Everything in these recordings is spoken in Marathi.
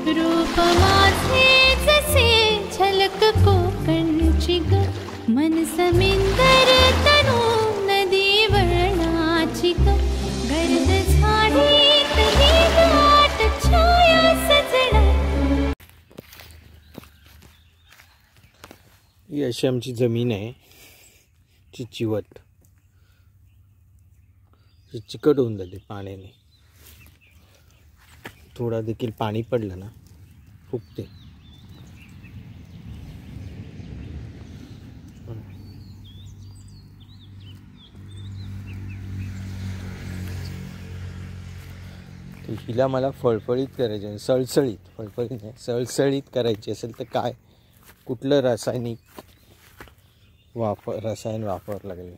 रूप माझे जसे झलक कोकणची ग, मन समिंदर तनू नदी वळणाची ग, गर्द झाडीतली दाट छाया सजना. ही अशी आमची जमीन आहे, चिवट चिकट होऊन जाते पाण्याने. थोडा देखील पाणी पडलं ना फुगते. हिला मला फळफळीत करायचे, सळसळीत, फळफळीत नाही सळसळीत करायची असेल तर काय कुठलं रसायन वापरावं लागेल.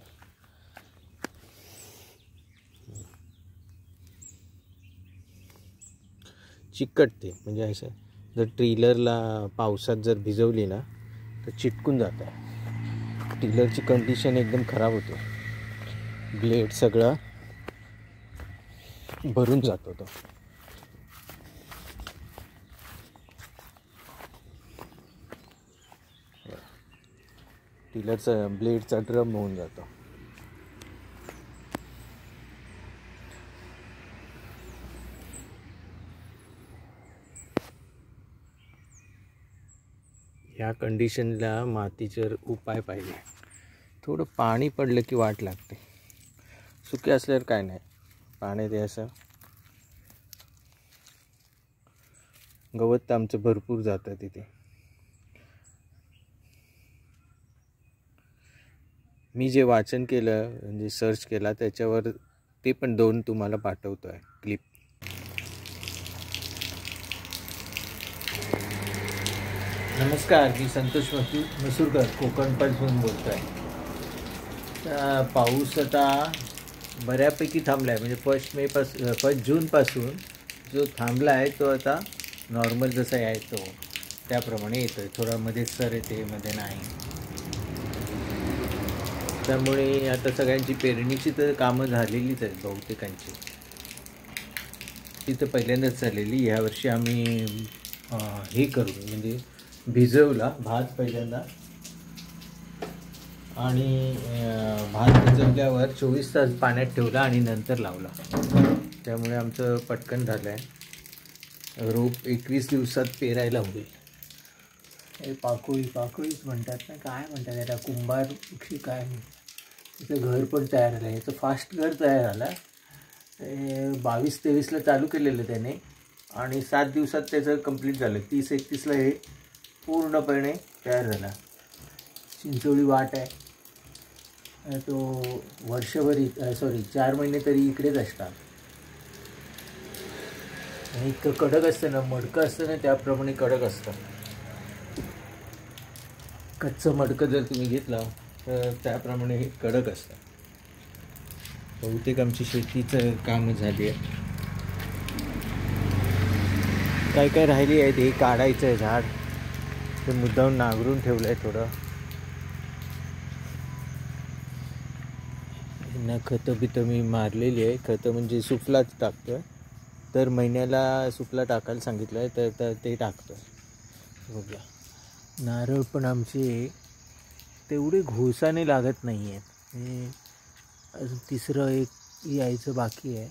चिकटते म्हणजे असं जर ट्रिलरला पावसात जर भिजवली ना तर चिटकून जात आहे. ट्रिलरची कंडिशन एकदम खराब होते, ब्लेड सगळं भरून जातो तो. ट्रिलरचा ब्लेडचा ड्रम होऊन जातो. ह्या कंडिशनला मातीवर उपाय पाहिजे. थोडं पाणी पडलं की वाट लागते. सुके असल्यावर काय नाही, पाण्यात असं गवत तर आमचं भरपूर जातं तिथे. मी जे वाचन केलं म्हणजे सर्च केला त्याच्यावर ते पण 2 तुम्हाला पाठवतो आहे क्लिप. नमस्कार, मी संतोष मसूरकर कोकणपासून बोलतो आहे. पाऊस आता बऱ्यापैकी थांबला आहे, म्हणजे 1 जूनपासून जो थांबला आहे तो आता नॉर्मल जसा यायचो त्याप्रमाणे येतो आहे. थोडा मध्ये सर येते, मध्ये नाही. त्यामुळे आता सगळ्यांची पेरणीची तर कामं झालेलीच आहेत बहुतेकांची. ती तर पहिल्यांदाच झालेली. यावर्षी आम्ही हे करू म्हणजे भिजवला भात पहिल्यांदा, आणि भात भिजवल्यावर 24 तास पाण्यात ठेवला आणि नंतर लावला. त्यामुळे आमचं पटकन झालं आहे. रोप 21 दिवसात पेरायला होईल. हे पाकोळीच म्हणतात ना, काय म्हणतात त्याला, कुंभार पक्षी काय म्हणतात. त्याचं घर पण तयार झालं. याचं फास्ट घर तयार झालं. 22-23ला चालू केलेलं त्याने आणि 7 दिवसात त्याचं कंप्लीट झालं. 30-31ला हे पूर्णपणे तयार झाला. चिंचोळी वाट आहे. तो वर्षभर 4 महिने तरी इकडेच असतात. आणि इतकं कडक असतं ना, मडकं असतं ना त्याप्रमाणे कडक असतं. कच्चं मडकं जर तुम्ही घेतलं तर त्याप्रमाणे हे कडक असतं. बहुतेक आमची शेतीचं काम झाली आहे. काय काय राहिली आहे ते काढायचं आहे. झाड ते मुद्दाम नांगरून ठेवलं आहे थोडं. ना खतं बितं मी मारलेली आहे. खतं म्हणजे सुफलाच टाकतो आहे. तर महिन्याला सुफला टाकायला सांगितलं आहे तर ते टाकतो आहे. बघा, नारळ पण आमचे तेवढे घोसाने लागत नाही आहेत. अजून 3रं एक यायचं बाकी आहे.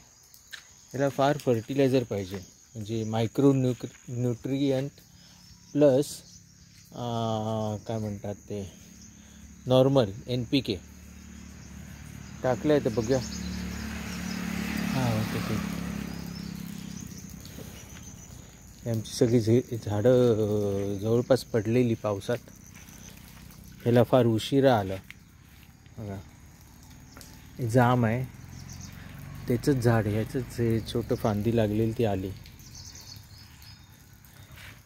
याला फार फर्टिलायझर पाहिजे, म्हणजे मायक्रो न्यूट्रियंट प्लस काय म्हणतात ते नॉर्मल NPK टाकलं आहे. तर बघूया. हां, ओके. आमची सगळी झाडं जवळपास पडलेली पावसात. ह्याला फार उशिरा आलं. बघा, जाम आहे त्याचंच झाड, ह्याचंच हे छोटं फांदी लागलेली ती आली.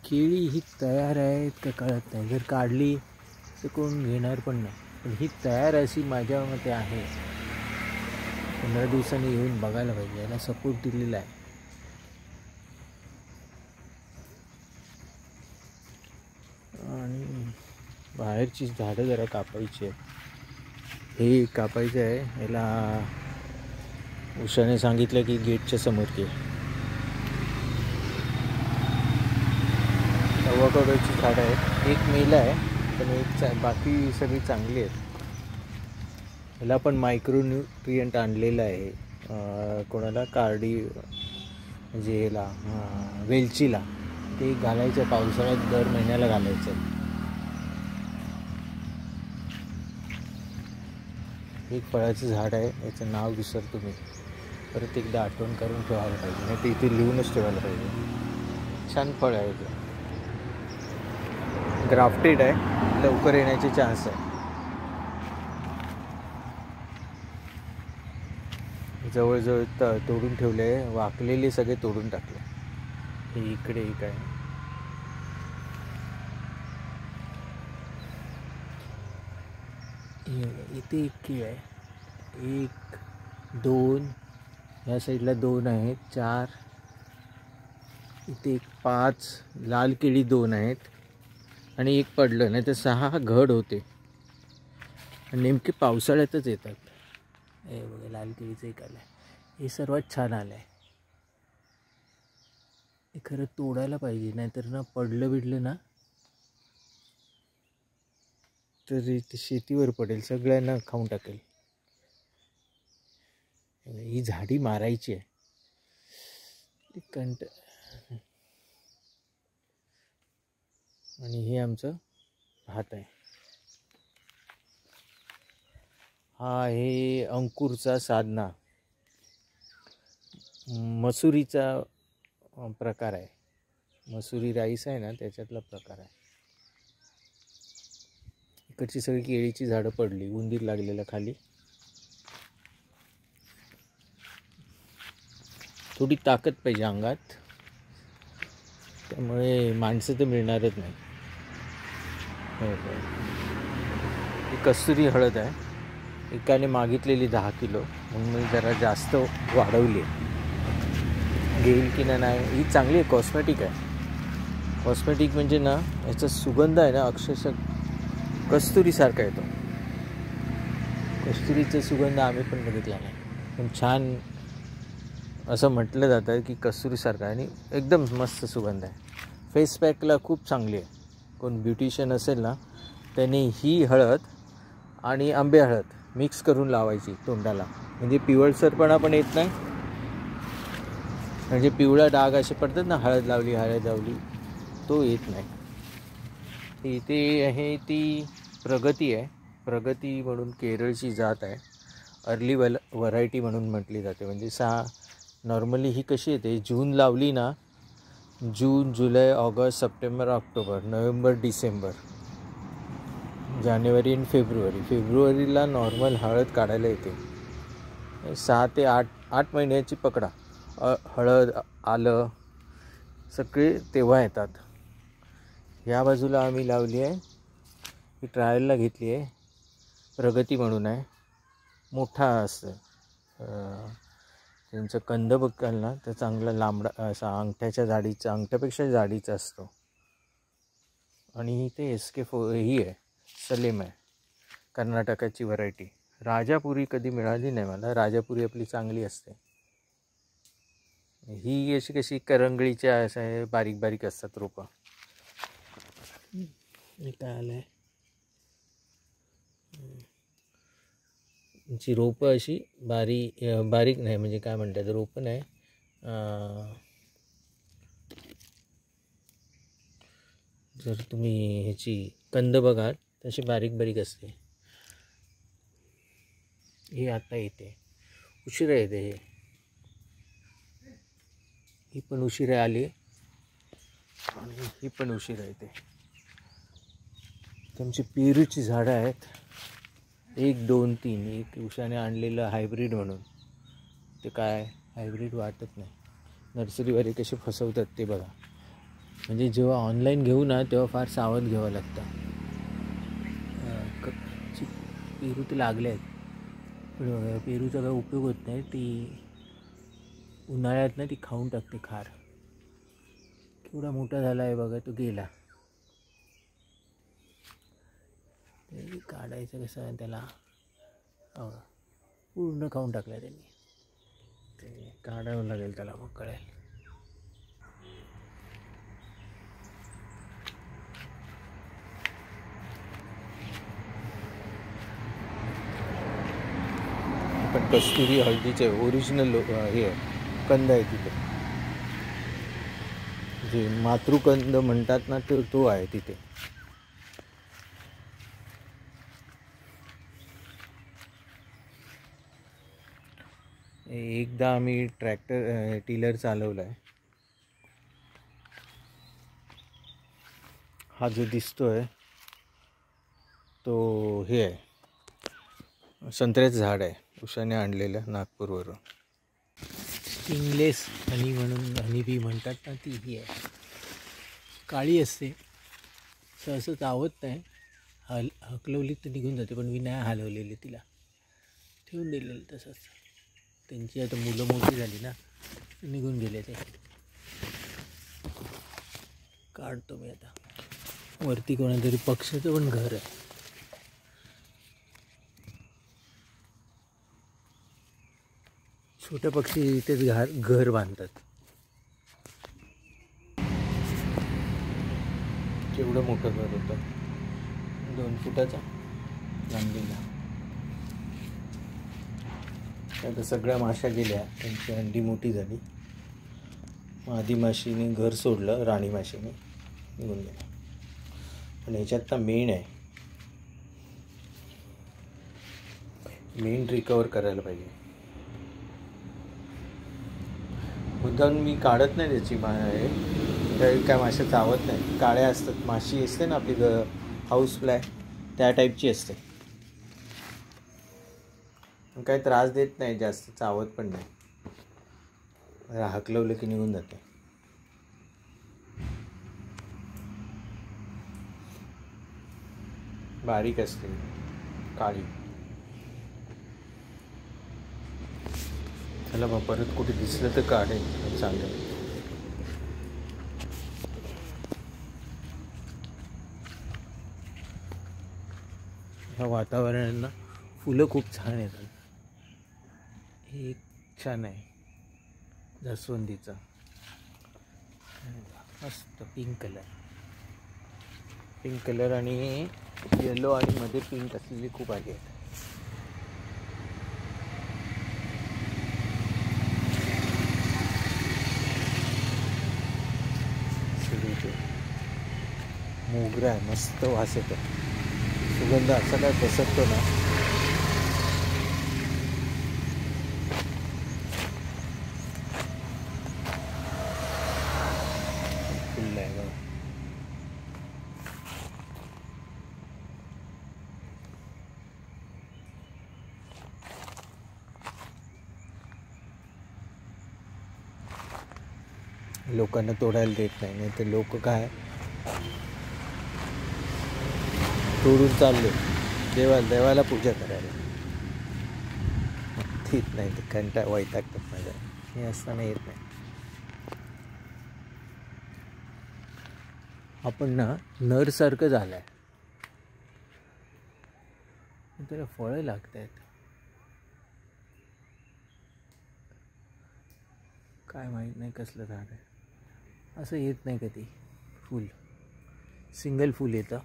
केळी ही तयार आहेत का कळत नाही. जर काढली तर कोण घेणार पण नाही. पण ही तयार अशी माझ्या मते आहे. 15 दिवसांनी येऊन बघायला पाहिजे. याला सपोर्ट दिलेला आहे. आणि बाहेरची झाडं जरा कापायची आहे. हे कापायचं आहे. याला उषाने सांगितलं की गेटच्या समोर घे. ॲव्होकाडोची झाडं आहेत. एक मेला आहे पण बाकी सगळी चांगली आहेत. ह्याला पण मायक्रोन्यूट्रियंट आणलेलं आहे. कोणाला कार्डी म्हणजे ह्याला वेलचीला ते घालायचं पावसाळ्यात दर महिन्याला घालायचं. एक फळाचं झाड आहे, याचं नाव विसरतो मी, परत एकदा आठवण करून ठेवायला पाहिजे, नाही तर इथे लिहूनच ठेवायला पाहिजे. छान फळ आहे ते, ग्राफ्टेड आहे, लवकर येण्याचे चान्स आहे. जवळजवळ तोडून ठेवले आहे, वाकलेले सगळे तोडून टाकले. हे इकडे एक आहे. इथे एक केळी आहे, 1 2 ह्या साईडला 2 आहेत, 4 इथे 5 लाल केळी 2 आहेत आणि एक पडलं, नाही तर 6 घड होते. नेमके पावसाळ्यातच येतात. हे बघा लाल केळीचं एक आलं आहे, हे सर्वात छान आलं आहे. हे खरं तोडायला पाहिजे, नाहीतर ना पडलं बिडलं ना तर ते शेतीवर पडेल, सगळ्यांना खाऊन टाकेल. ही झाडी मारायची आहे. आणि हे आमचं भात आहे. हा आहे अंकुरचा साधना, मसुरीचा प्रकार आहे. मसुरी राईस आहे ना, त्याच्यातला प्रकार आहे. इकडची सगळी केळीची झाडं पडली, उंदीर लागलेलं खाली. थोडी ताकद पाहिजे अंगात, त्यामुळे माणसं तर मिळणारच नाही. ही कस्तुरी हळद आहे, एकाने मागितलेली 10 किलो, म्हणून मी जरा जास्त वाढवली. घेईल की नाही, ही चांगली आहे, कॉस्मेटिक आहे. कॉस्मेटिक म्हणजे ना, याचा सुगंध आहे ना, अक्षरशः कस्तुरीसारखा येतो. कस्तुरीचा सुगंध आम्ही पण बघितला नाही, पण छान असं म्हटलं जातं की कस्तुरीसारखा आहे आणि एकदम मस्त सुगंध आहे. फेस पॅकला खूप चांगली आहे. कोण ब्युटिशियन असेल ना, त्याने ही हळद आणि आंबे हळद मिक्स करून लावायची तोंडाला, म्हणजे पिवळसरपणा पण येत नाही. म्हणजे पिवळा डाग असे पडतात ना, हळद लावली तो येत नाही. इथे आहे ती प्रगती आहे, प्रगती म्हणून केरळची जात आहे. अर्ली व्हरायटी म्हणून म्हटली जाते. म्हणजे नॉर्मली ही कशी येते, जून लावली ना, जून जुलै August September October November December जानेवारी आणि फेब्रुवारीला नॉर्मल हळद काढायला येते. 6 ते 8 महिन्याची पकडा. हळद आलं सगळे तेव्हा येतात. या बाजूला आम्ही लावली आहे, ही ट्रायलला घेतली आहे, प्रगती म्हणून आहे. मोठा असतं, त्यांचं कंद बघाल ना तर चांगला लांबडा असा, अंगठ्यापेक्षा जाडीचा असतो. आणि इथे ही आहे, सलेम आहे, कर्नाटकाची व्हरायटी. राजापुरी कधी मिळाली नाही मला, राजापुरी आपली चांगली असते. ही अशी कशी करंगळीच्या असं आहे, बारीक बारीक असतात रोपं. काय आलं आहे, ची रोपं अशी बारीक नाही, म्हणजे काय म्हणतात, रोपं नाही, जर तुम्ही ह्याची कंद बघाल तशी बारीक बारीक असते. हे आता येते, उशिरा येते. ही पण उशिरा आली आणि ही पण उशिरा येते. त्यांची पेरूची झाडं आहेत, 1 2 3. एक उषाने आणलेलं हायब्रीड म्हणून, ते काय हायब्रीड वाटत नाही. नर्सरीवाले कसे फसवतात ते बघा. म्हणजे जेव्हा ऑनलाईन घेऊ ना, तेव्हा फार सावध घ्यावं लागतं. पेरू ते लागले आहेत, पण पेरूचा काय उपयोग होत नाही. ती उन्हाळ्यात ना ती खाऊन टाकते खार. केवढा मोठा झाला आहे बघा, तो गेला. काढायचं कसं आहे त्याला, पूर्ण खाऊन टाकला त्यांनी. ते काढावं लागेल त्याला, मग कळेल. कस्तुरी हळदीचे ओरिजिनल हे आहे, कंद आहे तिथे, जे मातृकंद म्हणतात ना, तो आहे तिथे. एकदा आम्ही टिलर चालवला आहे. हा जो दिसतोय तो हे आहे, संत्र्याचं झाड आहे, उषाने आणलेलं नागपूरवरून. स्टिंगलेस हनी म्हणून हनी बी म्हणतात ना, ती ही आहे, काळी असते, सहसा चावत नाही, हकलवली तर निघून जाते, पण मी नाही हलवलेली तिला, ठेवून दिलेलं तसंच. त्यांची आता मुलं मोठी झाली ना, निघून गेले ते. काढतो मी आता. वरती कोणातरी पक्ष्याचं पण घर आहे. छोटे पक्षी इथेच घर बांधतात. केवढं मोठं घर होतं, 2 फुटाचा लांबीला. आता सगळ्या माश्या गेल्या, त्यांची अंडी मोठी झाली. आधी माशीने घर सोडलं, राणी माशीने निघून गेला. पण ह्याच्यात ना मेण आहे, मेण रिकवर करायला पाहिजे. मुद्दाम मी काढत नाही त्याची काय माश्या चावत नाही, काळ्या असतात. माशी असते ना आपली हाऊस फ्लाय, त्या टाईपची असते, काही त्रास देत नाही, जास्त चावत पण नाही, हकलवलं की निघून जाते. बारीक असते, काळी. चला मग परत कुठे दिसलं तर काढेल, चालेल. ह्या वातावरणाला फुलं खूप छान येतात. हे एक छान आहे, जास्वंदीचा, मस्त पिंक कलर आणि येलो आणि मध्ये पिंक असलेली खूप आली आहेत. मोगरा आहे, मस्त वास येतो, सुगंध असा काय पसरतो ना. फुल आहे बघा. लोकांना तोडायला देत नाही, तर लोक काय तोडून चालले देवाला पूजा करायला. ठीक नाही तर कंटाळ वैतागतात माझ्या, हे असताना येत नाही. आपण ना नरसारखं झालं आहे, त्याला फळं लागत आहेत, काय माहीत नाही कसलं झाड आहे. असं येत नाही कधी फूल, सिंगल फूल येतं.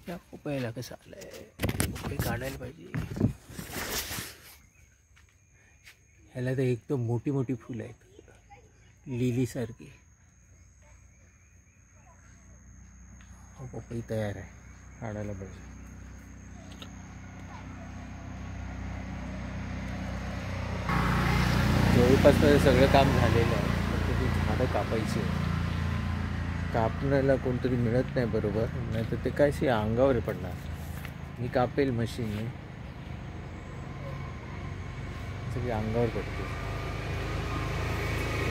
या पोपयाला कसं आलंय, पोपय काढायला पाहिजे. ह्याला तर एकदम मोठी मोठी फुलं आहेत, लिलीसारखी. पोपई तयार आहे, काढायला पाहिजे. जवळपास सगळं काम झालेलं आहे, फक्त ती झाडं कापायची. कापण्याला कोणतरी मिळत नाही बरोबर, नाही तर ते काय अंगावर पडणार. मी कापेल मशीनने, सगळी अंगावर पडते.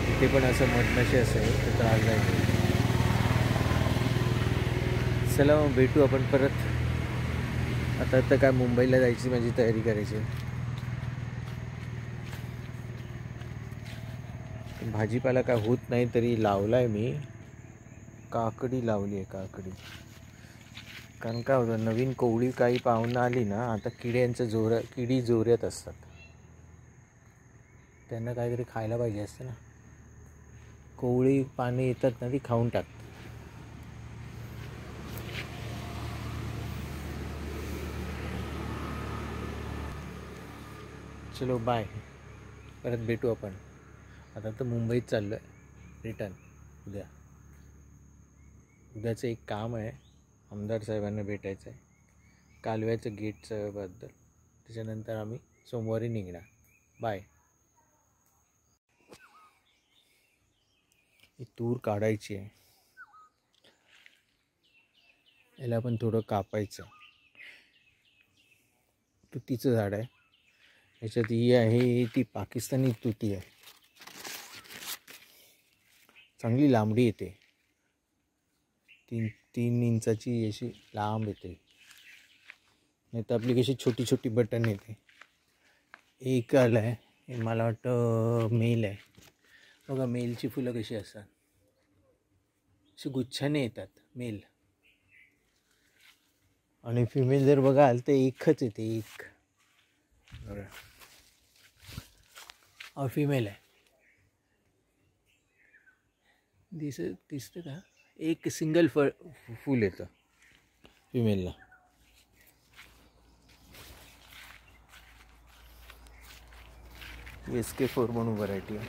जिथे पण असं मधमाशी असेल तर त्रास नाही. चला मग भेटू आपण परत. आता काय मुंबईला जायची माझी तयारी करायची. भाजीपाला काय होत नाही तरी लावलाय मी, काकडी लावली आहे, काकडी. कारण काय होतं, नवीन कोवळी काही पाहुणं आली ना, आता किडी जोऱ्यात असतात, त्यांना काहीतरी खायला पाहिजे असतं ना. कोवळी पाने येतात ना, ती खाऊन टाकतात. चलो बाय, परत भेटू आपण. आता तर मुंबईत चाललो आहे रिटर्न. उद्याचं एक काम आहे, आमदार साहेबांना भेटायचं आहे कालव्याचं गेटचं बद्दल. त्याच्यानंतर आम्ही सोमवारी निघणार. बाय. ही तूर काढायची आहे, याला पण थोडं कापायचं. तुतीचं झाड आहे, याच्यात ही आहे ती पाकिस्तानी तुती आहे, चांगली लांबडी येते, 3 इंचाची अशी लांब येते. नाही तर आपली कशी छोटी छोटी बटन येते. एक आलं आहे, हे मला वाटतं मेल आहे. बघा मेलची फुलं कशी असतात, अशी गुच्छाने येतात मेल. आणि फिमेल जर बघाल तर एकच येते, एक. बघा हा फिमेल आहे, दिसतं का? एक सिंगल फूल येतं फिमेलला. SK4 म्हणून व्हरायटी आहे.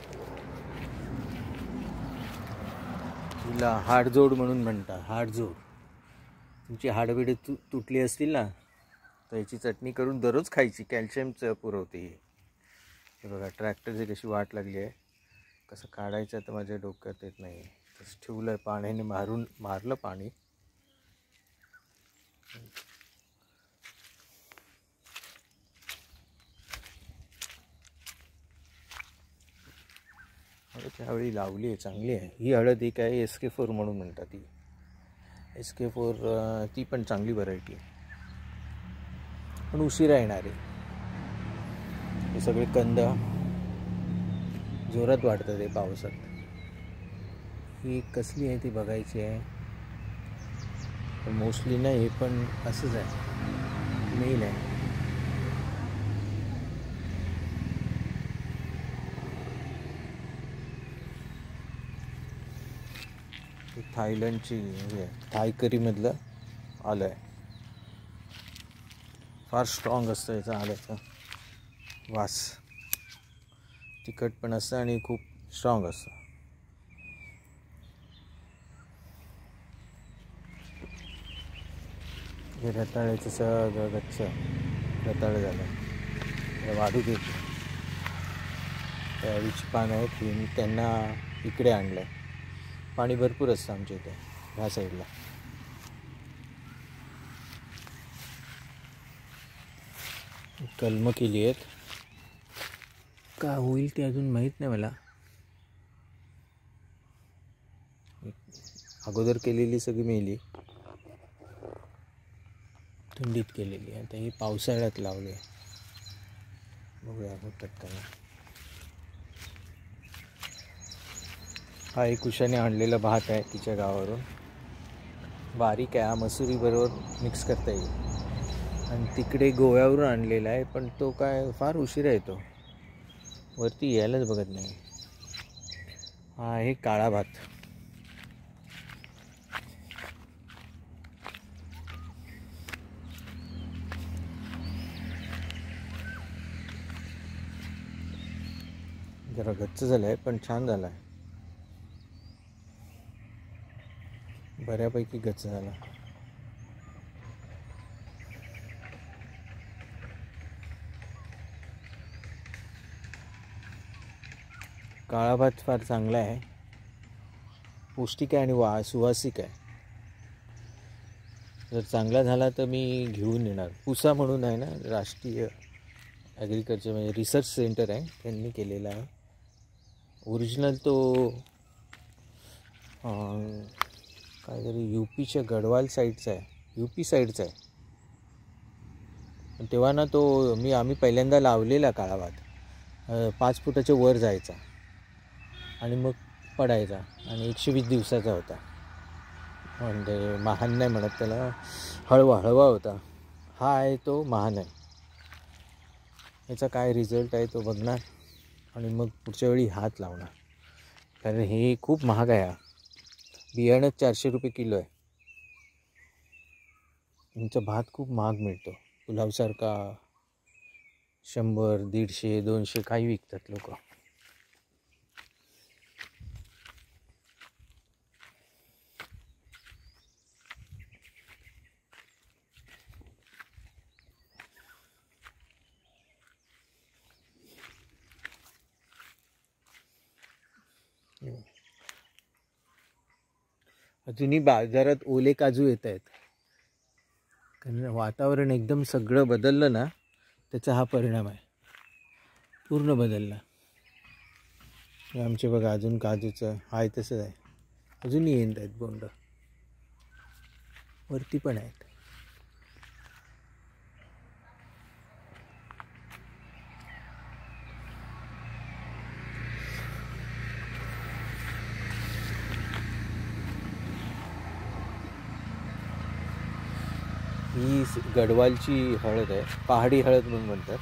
तिला हाडजोड म्हणून म्हणतात. हाडजोड, तुमची हाडबिडे तुटली असतील ना तर याची चटणी करून दररोज खायची, कॅल्शियमचं पुरवते. हे बघा ट्रॅक्टरची कशी वाट लागली आहे, कसं काढायचं तर माझ्या डोक्यात येत नाही. तसं ठेवलं आहे, पाण्याने मारलं पाणी. त्यावेळी लावली आहे, चांगली आहे ही हळद. ही काय SK4 म्हणून म्हणतात. ती SK4 ती पण चांगली व्हरायटी आहे, पण उशिरा येणार आहे. हे सगळे कंद जोरात वाढतात हे पावसात. ही कसली आहे ती बघायची आहे, पण मोस्टली नाही. हे पण असंच आहे, मेल आहे. थायलंडची म्हणजे थाय करीमधलं आलं आहे. फार स्ट्रॉंग असतं याचा आल्याचा वास, तिखट पण असतं आणि खूप स्ट्रॉंग असतं. हे रताळ्याचं सगळं गच्च रताळं झालं, वाढू देत. त्यावेळीची पानं आहेत, मी त्यांना इकडे आणलं आहे. पाणी भरपूर असतं आमच्या इथे ह्या साईडला. कलमं केली आहेत, का होईल ते अजून माहीत नाही मला. अगोदर केलेली सगळी मेली, थंडीत केलेली. आता ही पावसाळ्यात लावली आहे, बघूया होतात का. हा एक उषाने आणलेला भात आहे तिच्या गावावरून, बारीक आहे. हा मसुरी बरोबर मिक्स करता येईल. आणि तिकडे गोव्यावरून आणलेला आहे, पण तो काय फार उशिरा येतो, वरती यायलाच बघत नाही. हा आहे काळा भात. जरा गच्च झालं आहे, पण छान झाला आहे, बऱ्यापैकी गच्च झाला. काळा भात फार चांगला आहे, पौष्टिक आहे आणि सुवासिक आहे. जर चांगला झाला तर मी घेऊन येणार. पुसा म्हणून आहे ना, राष्ट्रीय ॲग्रिकल्चर म्हणजे रिसर्च सेंटर आहे, त्यांनी केलेला आहे. ओरिजिनल तो काहीतरी UPच्या गढवाल साईडचा आहे, UP साईडचा आहे. पण तेव्हा ना तो आम्ही पहिल्यांदा लावलेला काळा भात 5 फुटाच्या वर जायचा आणि मग पडायचा, आणि 120 दिवसाचा होता. म्हणजे महान नाही म्हणत त्याला, हळवा होता. हा आहे तो महान आहे. याचा काय रिझल्ट आहे तो बघणार आणि मग पुढच्या वेळी हात लावणार, कारण हे खूप महाग आहे. बियाणं 400 रुपये किलो आहे. यांचा भात खूप महाग मिळतो, पुलावसारखा 100, 150, 200 काही विकतात लोक. अजूनही बाजारात ओले काजू येत आहेत, कारण वातावरण एकदम सगळं बदललं ना, त्याचा हा परिणाम आहे. पूर्ण बदलला. हे आमचे बघा अजून काजूचं आहे तसंच आहे, अजूनही येत आहेत बोंड, वरती पण आहेत. ही गडवालची हळद आहे, पहाडी हळद म्हणून म्हणतात.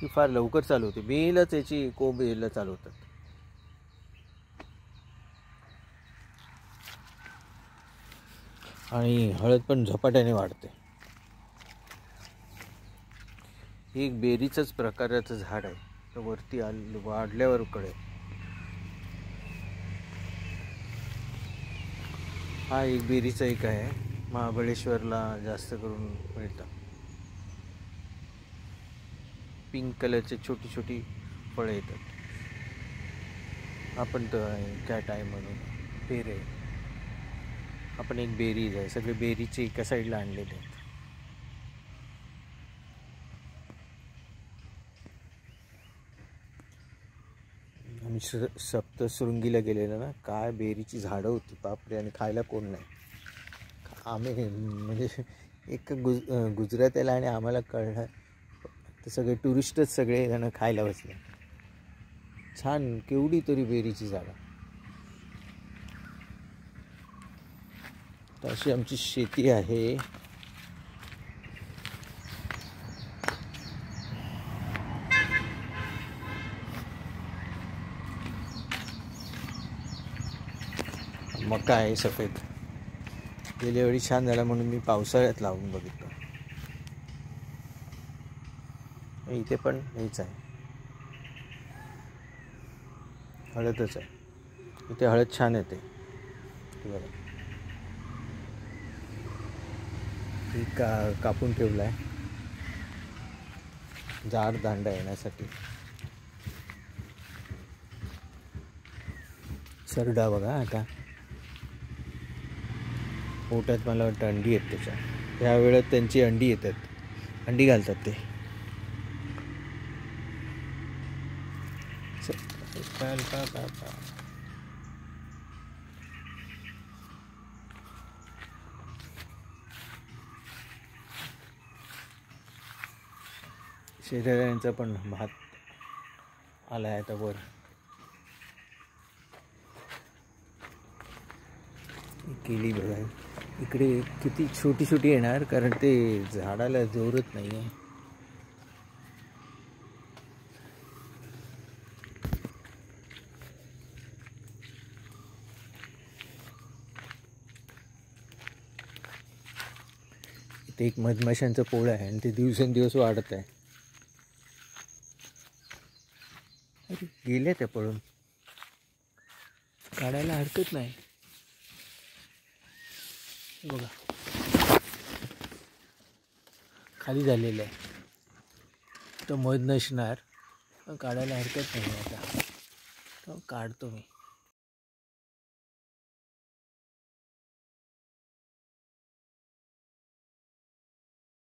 ही फार लवकर चालू होते, बेलच याची कोंब यायला चालू होतात. आणि हळद पण झपाट्याने वाढते. ही एक बेरीचंच प्रकाराचं झाड आहे, तर वरती वाढल्यावर कळेल. हा एक बेरीचा एक आहे, महाबळेश्वरला जास्त करून मिळतं. पिंक कलरचे छोटी छोटी फळं येतात. आपण तर कॅट आहे म्हणून पेरे, आपण एक बेरीज आहे. सगळे बेरीचे एका साईडला आणलेले आहेत. आम्ही सप्तशृंगीला गेलेलो ना, काय बेरीची झाडं होती बापरे, आणि खायला कोण नाही. आम्ही म्हणजे एक गुजरात्याला आणि आम्हाला कळलं तर सगळे टुरिस्टच सगळे जण खायला बसले. छान केवढी तरी बेरीची झाडं. तर अशी आमची शेती आहे. मका आहे सफेद, गेल्या वेळी छान झाला म्हणून मी पावसाळ्यात लावून बघितलं. इथे पण हेच आहे, हळदच आहे. इथे हळद छान येते. बघा ही कापून ठेवला आहे जाड दांडा येण्यासाठी. सरडा बघा, आता पोटात मला वाटतं अंडी येत त्याच्या. ह्या वेळेत त्यांची अंडी येतात, अंडी घालतात ते. शेजाऱ्यांचा पण भात आला आहे आता वर. केली बघा, इकडे किती छोटी छोटी येणार, कारण ते झाडाला जोरत नाही आहे. इथे एक मधमाशांचं पोळं आहे आणि ते दिवसेंदिवस वाढत आहे. अरे गेल्या त्या पळून, काढायला हरकत नाही. बघा खाली झालेलं आहे, तो मध नसणार, काढायला हरकत नाही. आता तो काढतो मी.